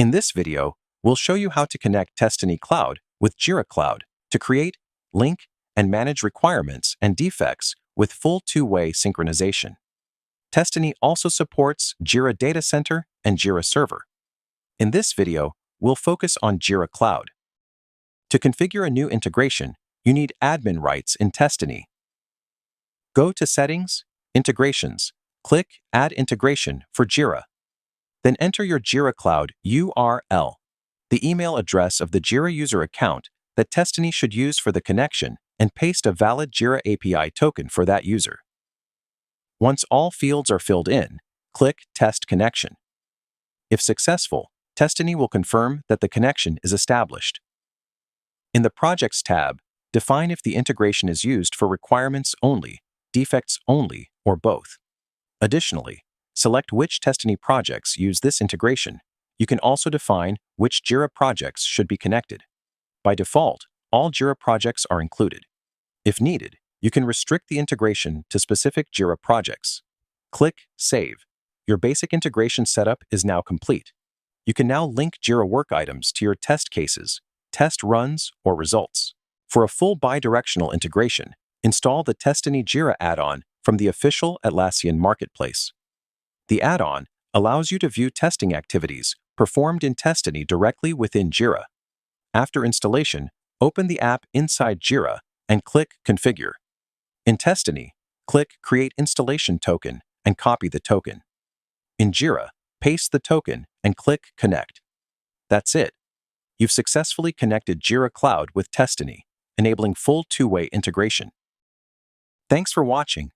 In this video, we'll show you how to connect Testiny Cloud with Jira Cloud to create, link, and manage requirements and defects with full two-way synchronization. Testiny also supports Jira Data Center and Jira Server. In this video, we'll focus on Jira Cloud. To configure a new integration, you need admin rights in Testiny. Go to Settings, Integrations, click Add Integration for Jira. Then enter your Jira Cloud URL, the email address of the Jira user account that Testiny should use for the connection, and paste a valid Jira API token for that user. Once all fields are filled in, click Test Connection. If successful, Testiny will confirm that the connection is established. In the Projects tab, define if the integration is used for requirements only, defects only, or both. Additionally, select which Testiny projects use this integration. You can also define which Jira projects should be connected. By default, all Jira projects are included. If needed, you can restrict the integration to specific Jira projects. Click Save. Your basic integration setup is now complete. You can now link Jira work items to your test cases, test runs, or results. For a full bidirectional integration, install the Testiny Jira add-on from the official Atlassian Marketplace. The add-on allows you to view testing activities performed in Testiny directly within Jira. After installation, open the app inside Jira and click Configure. In Testiny, click Create Installation Token and copy the token. In Jira, paste the token and click Connect. That's it. You've successfully connected Jira Cloud with Testiny, enabling full two-way integration. Thanks for watching.